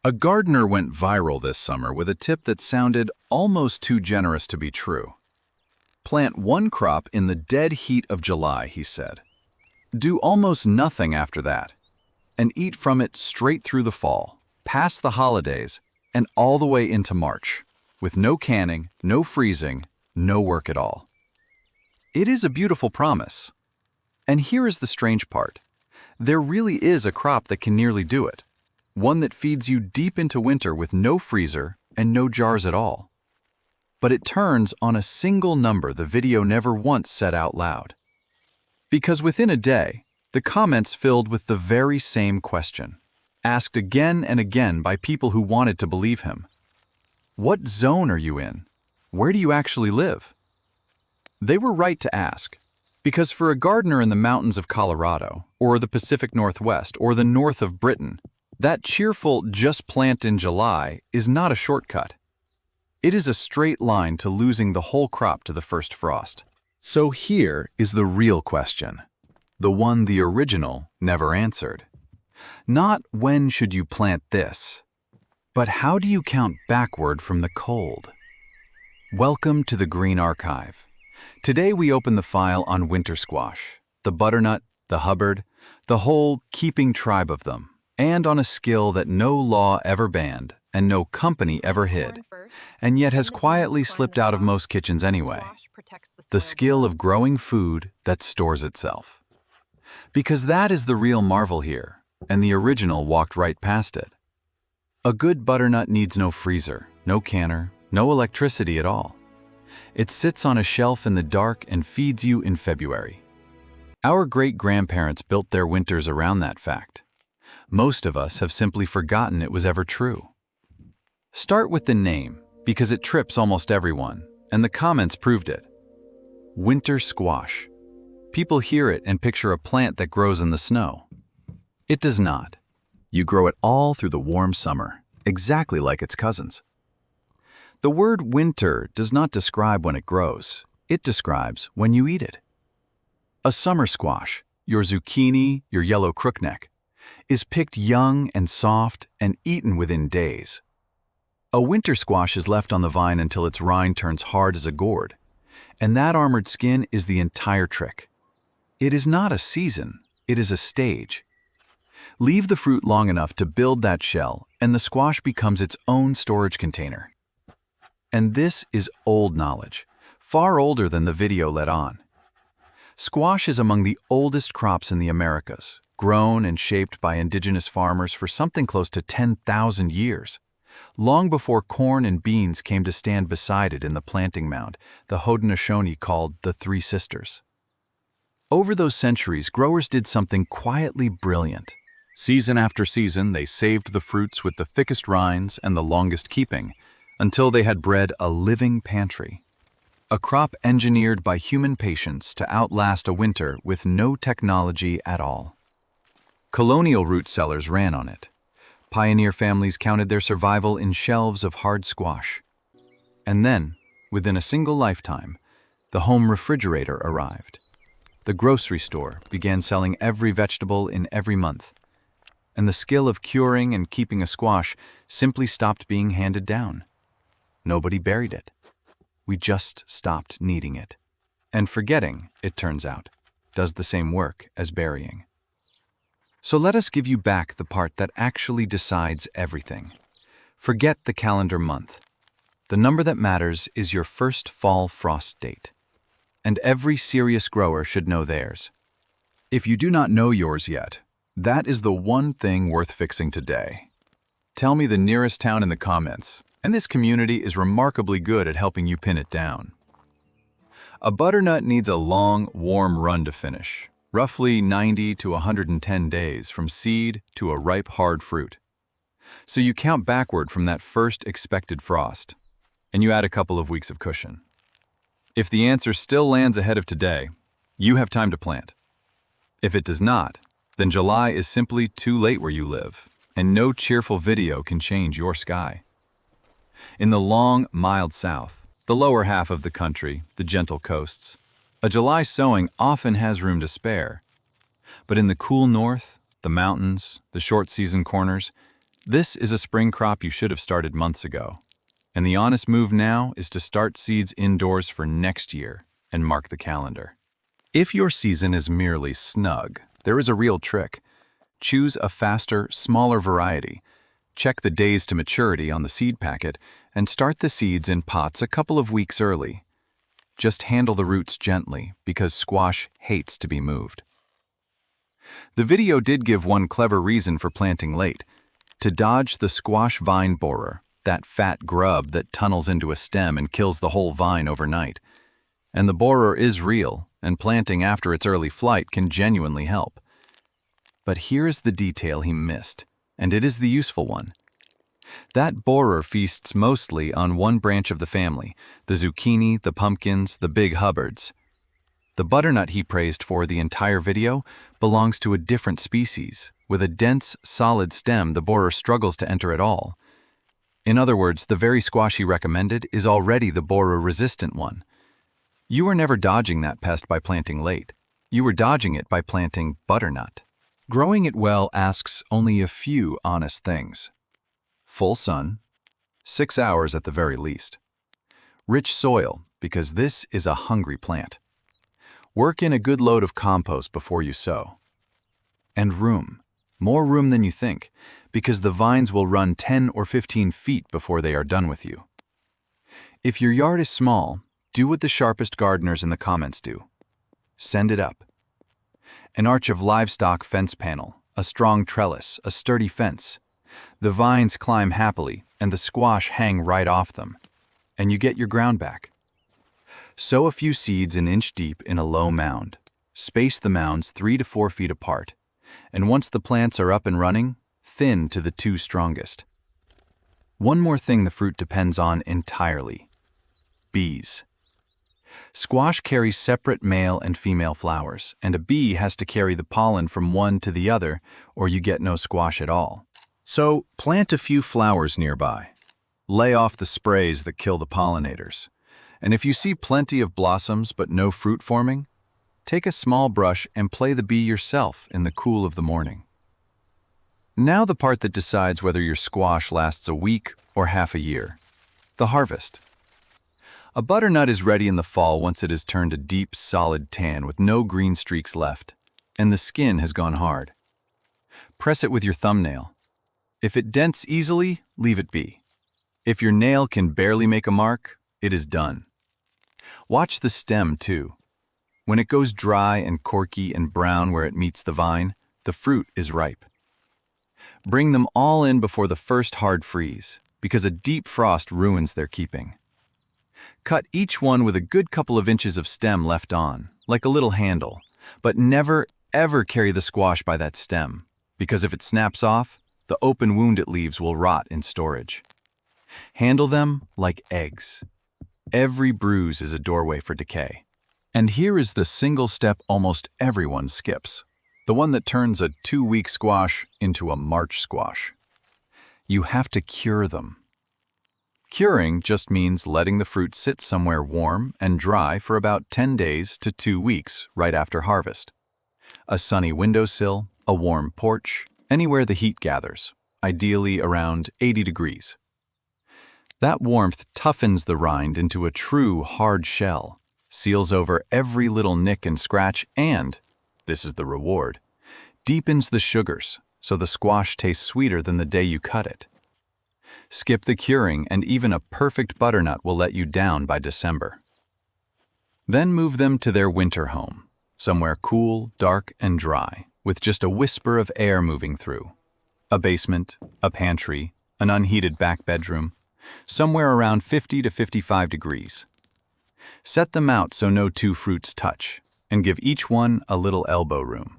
A gardener went viral this summer with a tip that sounded almost too generous to be true. Plant one crop in the dead heat of July, he said. Do almost nothing after that, and eat from it straight through the fall, past the holidays, and all the way into March, with no canning, no freezing, no work at all. It is a beautiful promise. And here is the strange part. There really is a crop that can nearly do it. One that feeds you deep into winter with no freezer and no jars at all. But it turns on a single number the video never once said out loud. Because within a day, the comments filled with the very same question, asked again and again by people who wanted to believe him. What zone are you in? Where do you actually live? They were right to ask, because for a gardener in the mountains of Colorado, or the Pacific Northwest, or the north of Britain, that cheerful just plant in July is not a shortcut. It is a straight line to losing the whole crop to the first frost. So here is the real question, the one the original never answered. Not when should you plant this, but how do you count backward from the cold? Welcome to the Green Archive. Today we open the file on winter squash, the butternut, the Hubbard, the whole keeping tribe of them, and on a skill that no law ever banned and no company ever hid, and yet has quietly slipped out of most kitchens anyway. The skill of growing food that stores itself. Because that is the real marvel here, and the original walked right past it. A good butternut needs no freezer, no canner, no electricity at all. It sits on a shelf in the dark and feeds you in February. Our great-grandparents built their winters around that fact. Most of us have simply forgotten it was ever true. Start with the name, because it trips almost everyone, and the comments proved it. Winter squash. People hear it and picture a plant that grows in the snow. It does not. You grow it all through the warm summer, exactly like its cousins. The word winter does not describe when it grows. It describes when you eat it. A summer squash, your zucchini, your yellow crookneck, is picked young and soft and eaten within days. A winter squash is left on the vine until its rind turns hard as a gourd, and that armored skin is the entire trick. It is not a season, it is a stage. Leave the fruit long enough to build that shell, and the squash becomes its own storage container. And this is old knowledge, far older than the video let on. Squash is among the oldest crops in the Americas, grown and shaped by indigenous farmers for something close to 10,000 years, long before corn and beans came to stand beside it in the planting mound the Haudenosaunee called the Three Sisters. Over those centuries, growers did something quietly brilliant. Season after season, they saved the fruits with the thickest rinds and the longest keeping, until they had bred a living pantry. A crop engineered by human patience to outlast a winter with no technology at all. Colonial root sellers ran on it. Pioneer families counted their survival in shelves of hard squash. And then, within a single lifetime, the home refrigerator arrived. The grocery store began selling every vegetable in every month. And the skill of curing and keeping a squash simply stopped being handed down. Nobody buried it. We just stopped needing it. And forgetting, it turns out, does the same work as burying. So let us give you back the part that actually decides everything. Forget the calendar month. The number that matters is your first fall frost date. And every serious grower should know theirs. If you do not know yours yet, that is the one thing worth fixing today. Tell me the nearest town in the comments, and this community is remarkably good at helping you pin it down. A butternut needs a long, warm run to finish, roughly 90 to 110 days from seed to a ripe, hard fruit. So you count backward from that first expected frost, and you add a couple of weeks of cushion. If the answer still lands ahead of today, you have time to plant. If it does not, then July is simply too late where you live, and no cheerful video can change your sky. In the long, mild south, the lower half of the country, the gentle coasts, a July sowing often has room to spare. But in the cool north, the mountains, the short season corners, This is a spring crop you should have started months ago. And the honest move now is to start seeds indoors for next year and mark the calendar. If your season is merely snug, there is a real trick. Choose a faster, smaller variety. Check the days to maturity on the seed packet and start the seeds in pots a couple of weeks early. Just handle the roots gently because squash hates to be moved. The video did give one clever reason for planting late: to dodge the squash vine borer, that fat grub that tunnels into a stem and kills the whole vine overnight. And the borer is real, and planting after its early flight can genuinely help. But here is the detail he missed, and it is the useful one. That borer feasts mostly on one branch of the family, the zucchini, the pumpkins, the big Hubbards. The butternut he praised for the entire video belongs to a different species. With a dense, solid stem, the borer struggles to enter at all. In other words, the very squash he recommended is already the borer-resistant one. You were never dodging that pest by planting late. You were dodging it by planting butternut. Growing it well asks only a few honest things. Full sun, 6 hours at the very least. Rich soil, because this is a hungry plant. Work in a good load of compost before you sow. And room. More room than you think, because the vines will run 10 or 15 feet before they are done with you. If your yard is small, do what the sharpest gardeners in the comments do. Send it up. An arch of livestock fence panel, a strong trellis, a sturdy fence. The vines climb happily, and the squash hang right off them. And you get your ground back. Sow a few seeds an inch deep in a low mound. Space the mounds 3 to 4 feet apart. And once the plants are up and running, thin to the 2 strongest. One more thing the fruit depends on entirely: bees. Squash carries separate male and female flowers, and a bee has to carry the pollen from one to the other, or you get no squash at all. So plant a few flowers nearby. Lay off the sprays that kill the pollinators. And if you see plenty of blossoms but no fruit forming, take a small brush and play the bee yourself in the cool of the morning. Now the part that decides whether your squash lasts a week or half a year: the harvest. A butternut is ready in the fall once it has turned a deep, solid tan with no green streaks left, and the skin has gone hard. Press it with your thumbnail. If it dents easily, leave it be. If your nail can barely make a mark, it is done. Watch the stem, too. When it goes dry and corky and brown where it meets the vine, the fruit is ripe. Bring them all in before the first hard freeze, because a deep frost ruins their keeping. Cut each one with a good couple of inches of stem left on, like a little handle, but never, ever carry the squash by that stem, because if it snaps off, the open wound it leaves will rot in storage. Handle them like eggs. Every bruise is a doorway for decay. And here is the single step almost everyone skips, the one that turns a 2-week squash into a March squash. You have to cure them. Curing just means letting the fruit sit somewhere warm and dry for about 10 days to 2 weeks right after harvest. A sunny windowsill, a warm porch, anywhere the heat gathers, ideally around 80 degrees. That warmth toughens the rind into a true hard shell, seals over every little nick and scratch, and, this is the reward, deepens the sugars so the squash tastes sweeter than the day you cut it. Skip the curing and even a perfect butternut will let you down by December. Then move them to their winter home, somewhere cool, dark, and dry, with just a whisper of air moving through. A basement, a pantry, an unheated back bedroom, somewhere around 50 to 55 degrees. Set them out so no 2 fruits touch, and give each one a little elbow room.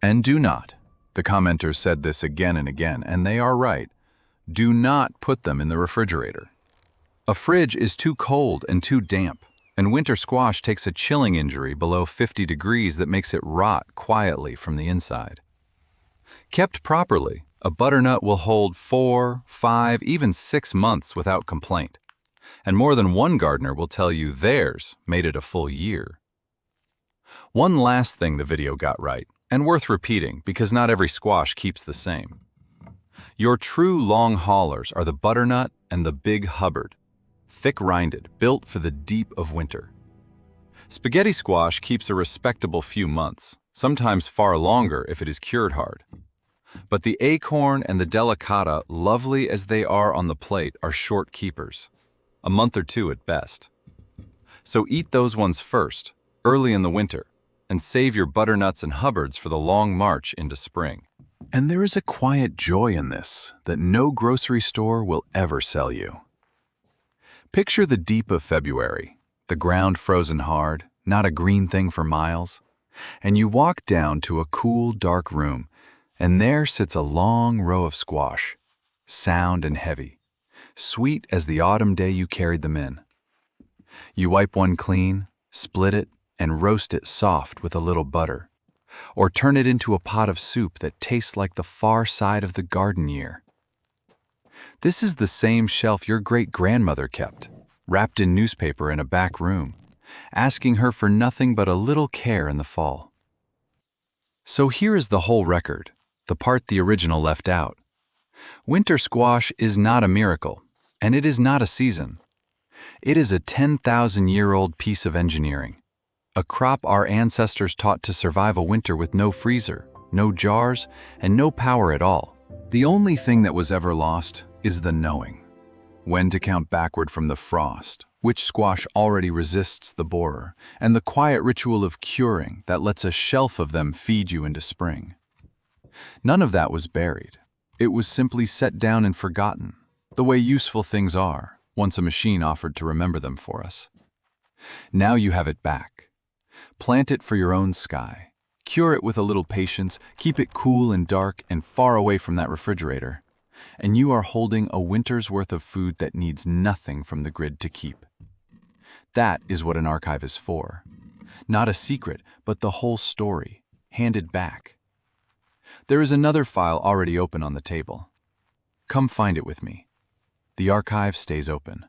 And do not, the commenters said this again and again, and they are right, do not put them in the refrigerator. A fridge is too cold and too damp, and winter squash takes a chilling injury below 50 degrees that makes it rot quietly from the inside. Kept properly, a butternut will hold 4, 5, even 6 months without complaint. And more than one gardener will tell you theirs made it a full year. One last thing the video got right, and worth repeating because not every squash keeps the same. Your true long haulers are the butternut and the big Hubbard, thick-rinded, built for the deep of winter. Spaghetti squash keeps a respectable few months, sometimes far longer if it is cured hard. But the acorn and the delicata, lovely as they are on the plate, are short keepers, a month or two at best. So eat those ones first, early in the winter, and save your butternuts and Hubbards for the long march into spring. And there is a quiet joy in this that no grocery store will ever sell you. Picture the deep of February, the ground frozen hard, not a green thing for miles, and you walk down to a cool, dark room, and there sits a long row of squash, sound and heavy, sweet as the autumn day you carried them in. You wipe one clean, split it, and roast it soft with a little butter, or turn it into a pot of soup that tastes like the far side of the garden year. This is the same shelf your great-grandmother kept, wrapped in newspaper in a back room, asking her for nothing but a little care in the fall. So here is the whole record, the part the original left out. Winter squash is not a miracle, and it is not a season. It is a 10,000-year-old piece of engineering, a crop our ancestors taught to survive a winter with no freezer, no jars, and no power at all. The only thing that was ever lost is the knowing. When to count backward from the frost, which squash already resists the borer, and the quiet ritual of curing that lets a shelf of them feed you into spring. None of that was buried. It was simply set down and forgotten, the way useful things are, once a machine offered to remember them for us. Now you have it back. Plant it for your own sky. Cure it with a little patience, keep it cool and dark and far away from that refrigerator. And you are holding a winter's worth of food that needs nothing from the grid to keep. That is what an archive is for. Not a secret, but the whole story, handed back. There is another file already open on the table. Come find it with me. The archive stays open.